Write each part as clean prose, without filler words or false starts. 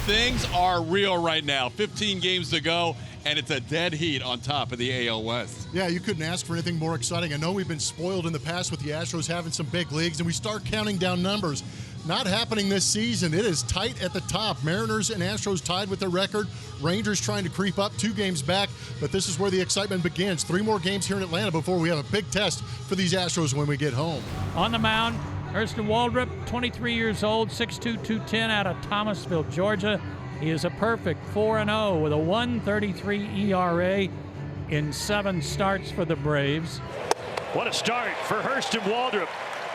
Things are real right now. 15 games to go, and it's a dead heat on top of the AL West. Yeah, you couldn't ask for anything more exciting. I know we've been spoiled in the past with the Astros having some big leagues, and we start counting down numbers. Not happening this season. It is tight at the top. Mariners and Astros tied with their record. Rangers trying to creep up 2 games back, but this is where the excitement begins. 3 more games here in Atlanta before we have a big test for these Astros when we get home. On the mound, Hurston Waldrep, 23 years old, 6'2", 210 out of Thomasville, Georgia. He is a perfect 4-0 with a 1.33 ERA in 7 starts for the Braves. What a start for Hurston Waldrep.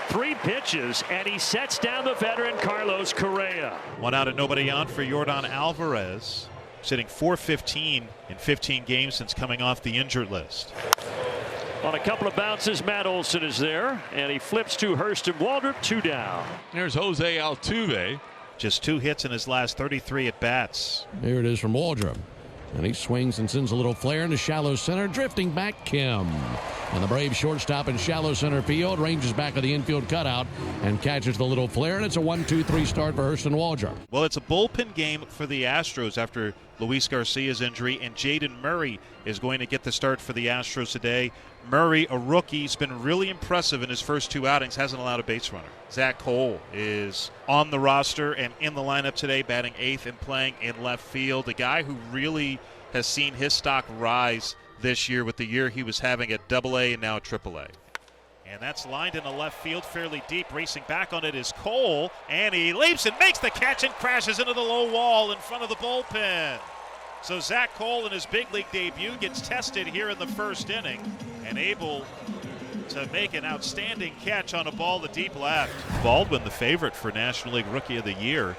3 pitches, and he sets down the veteran Carlos Correa. 1 out and nobody on for Yordan Alvarez, sitting .415 in 15 games since coming off the injured list. On a couple of bounces, Matt Olson is there, and he flips to Hurston Waldrep, 2 down. There's Jose Altuve. Just 2 hits in his last 33 at-bats. Here it is from Waldrep. And he swings and sends a little flare into shallow center, drifting back Kim. And the Braves shortstop in shallow center field ranges back of the infield cutout and catches the little flare, and it's a 1-2-3 start for Hurston Waldrep. Well, it's a bullpen game for the Astros after Luis Garcia's injury, and Jaden Murray is going to get the start for the Astros today. Murray, a rookie, has been really impressive in his first 2 outings, hasn't allowed a base runner. Zach Cole is on the roster and in the lineup today, batting 8th and playing in left field. A guy who really has seen his stock rise this year with the year he was having at AA and now at AAA. And that's lined into left field fairly deep. Racing back on it is Cole, and he leaps and makes the catch and crashes into the low wall in front of the bullpen. So Zach Cole in his big league debut gets tested here in the first inning and able to make an outstanding catch on a ball to deep left. Baldwin, the favorite for National League Rookie of the Year.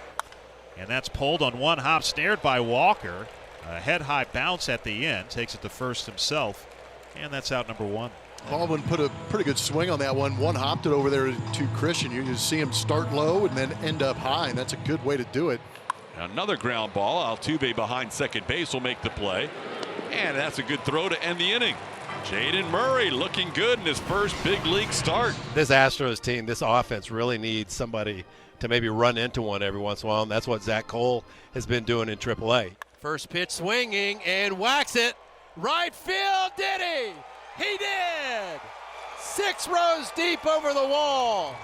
And that's pulled on 1 hop, snared by Walker. A head-high bounce at the end, takes it to first himself, and that's out number 1. Baldwin put a pretty good swing on that one. 1 hopped it over there to Christian. You just see him start low and then end up high, and that's a good way to do it. Another ground ball. Altuve behind second base will make the play. And that's a good throw to end the inning. Jaden Murray looking good in his first big league start. This Astros team, this offense really needs somebody to maybe run into one every once in a while, and that's what Zach Cole has been doing in AAA. First pitch swinging and whacks it. Right field, did he? He did! 6 rows deep over the wall.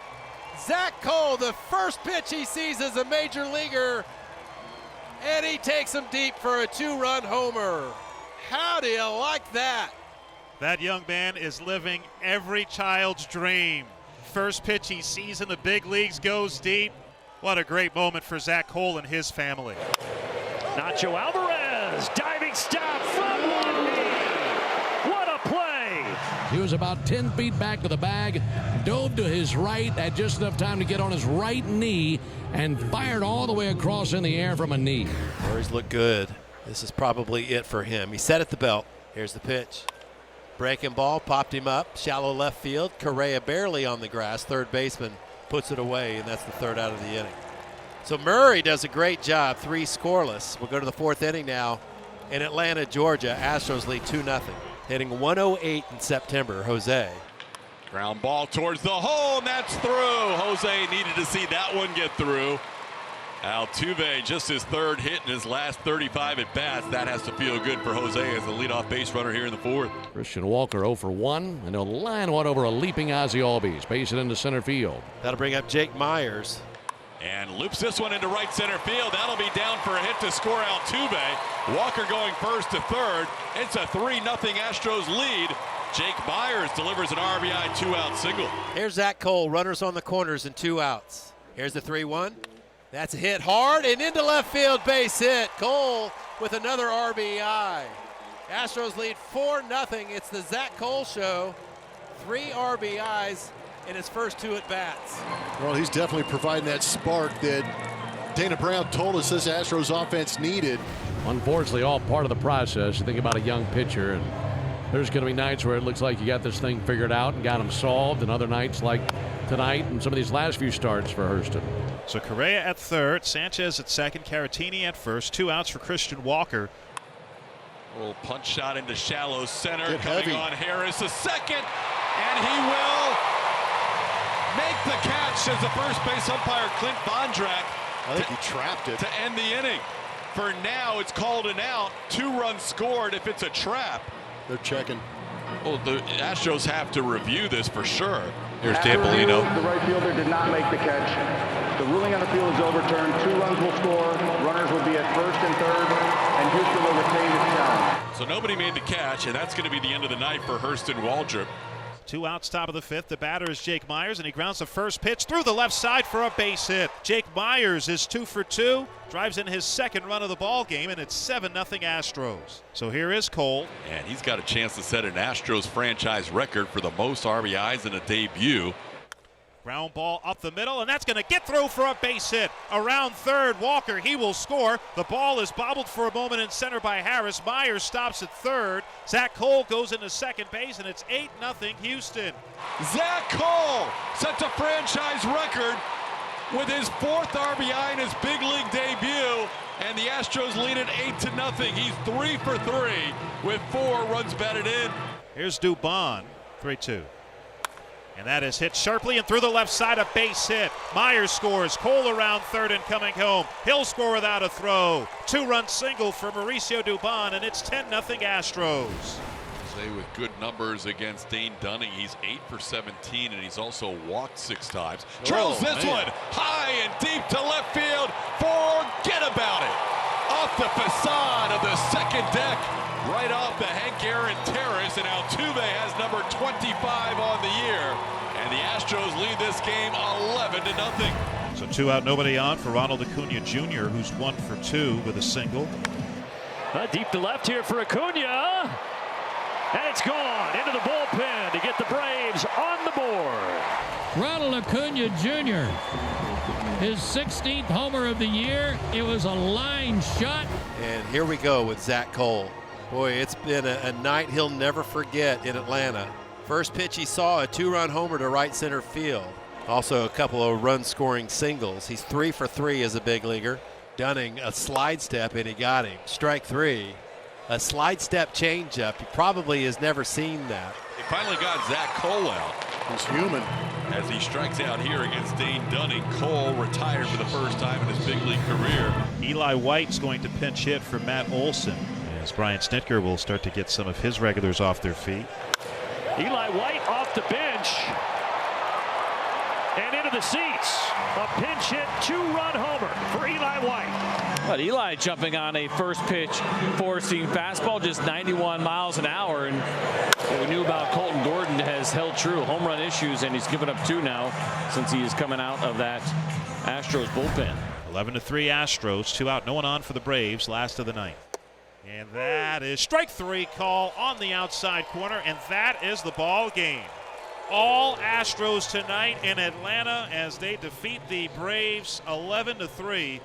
Zach Cole, the first pitch he sees as a major leaguer, and he takes him deep for a 2-run homer. How do you like that? That young man is living every child's dream. First pitch he sees in the big leagues goes deep. What a great moment for Zach Cole and his family. Nacho Alvarez, diving stop from 1 knee. What a play! He was about 10 feet back to the bag, dove to his right, had just enough time to get on his right knee, and fired all the way across in the air from a knee. Murray's look good. This is probably it for him. He set at the belt. Here's the pitch. Breaking ball, popped him up, shallow left field. Correa barely on the grass. Third baseman puts it away, and that's the 3rd out of the inning. So Murray does a great job, 3 scoreless. We'll go to the 4th inning now in Atlanta, Georgia. Astros lead 2-0. Hitting 108 in September, Jose. Ground ball towards the hole, and that's through. Jose needed to see that one get through. Altuve, just his 3rd hit in his last 35 at-bats. That has to feel good for Jose as the leadoff base runner here in the 4th. Christian Walker 0 for 1, and he'll line one over a leaping Ozzie Albies, base it into center field. That'll bring up Jake Myers. And loops this one into right center field. That'll be down for a hit to score Altuve. Walker going first to 3rd. It's a 3-0 Astros lead. Jake Myers delivers an RBI 2-out single. Here's Zach Cole, runners on the corners and 2 outs. Here's the 3-1. That's a hit hard and into left field, base hit. Cole with another RBI. Astros lead 4-0. It's the Zach Cole show. 3 RBIs in his first 2 at-bats. Well, he's definitely providing that spark that Dana Brown told us this Astros offense needed. Unfortunately, all part of the process. You think about a young pitcher, and there's going to be nights where it looks like you got this thing figured out and got them solved, and other nights like tonight and some of these last few starts for Hurston. So Correa at 3rd, Sanchez at 2nd, Caratini at 1st. 2 outs for Christian Walker. A little punch shot into shallow center. Get Coming heavy on Harris, a second, and he will make the catch as the first base umpire Clint Bondrak I think he trapped it. To end the inning. For now, it's called an out. 2 runs scored if it's a trap. They're checking. Well, the Astros have to review this for sure. Here's After review, Tampolino. the right fielder did not make the catch. The ruling on the field is overturned. 2 runs will score. Runners will be at first and third, and Houston will retain its challenge. So nobody made the catch, and that's going to be the end of the night for Hurston Waldrep. 2 outs, top of the 5th. The batter is Jake Myers, and he grounds the first pitch through the left side for a base hit. Jake Myers is 2 for 2, drives in his second run of the ball game, and it's 7-0 Astros. So here is Cole. And he's got a chance to set an Astros franchise record for the most RBIs in a debut. Ground ball up the middle, and that's going to get through for a base hit. Around third, Walker, he will score. The ball is bobbled for a moment in center by Harris. Myers stops at third. Zach Cole goes into second base, and it's 8-0 Houston. Zach Cole sets a franchise record with his 4th RBI in his big league debut, and the Astros lead it 8-0. He's 3 for 3 with 4 runs batted in. Here's Dubon, 3-2. And that is hit sharply and through the left side, a base hit. Myers scores. Cole around third and coming home. He'll score without a throw. 2-run single for Mauricio Dubon, and it's 10-0 Astros. Say with good numbers against Dane Dunning. He's 8 for 17, and he's also walked 6 times. Drills this one high and deep to left field. Forget about it. Off the facade of the second deck, right off the Hank Aaron terrace, and Altuve has number 25 on the year. And the Astros lead this game 11-0. So 2 out, nobody on for Ronald Acuña Jr., who's 1 for 2 with a single. Deep to left here for Acuña. And it's gone into the bullpen to get the Braves on the board. Ronald Acuña Jr., his 16th homer of the year. It was a line shot. And here we go with Zach Cole. Boy, it's been a night he'll never forget in Atlanta. First pitch he saw, a 2-run homer to right center field. Also a couple of run-scoring singles. He's 3 for 3 as a big leaguer. Dunning a slide step, and he got him. Strike 3. A slide step changeup. He probably has never seen that. They finally got Zach Cole out. He's human. As he strikes out here against Dane Dunning, Cole retired for the first time in his big league career. Eli White's going to pinch hit for Matt Olson, as Brian Snitker will start to get some of his regulars off their feet. Eli White off the bench and into the seats. A pinch hit 2-run homer for Eli White. But Eli jumping on a first pitch four-seam fastball, just 91 miles an hour. And what we knew about Colton Gordon has held true. Home run issues, and he's given up 2 now since he is coming out of that Astros bullpen. 11-3 Astros, 2 out, no one on for the Braves, last of the ninth. And that is strike 3 call on the outside corner, and that is the ball game. All Astros tonight in Atlanta as they defeat the Braves 11-3.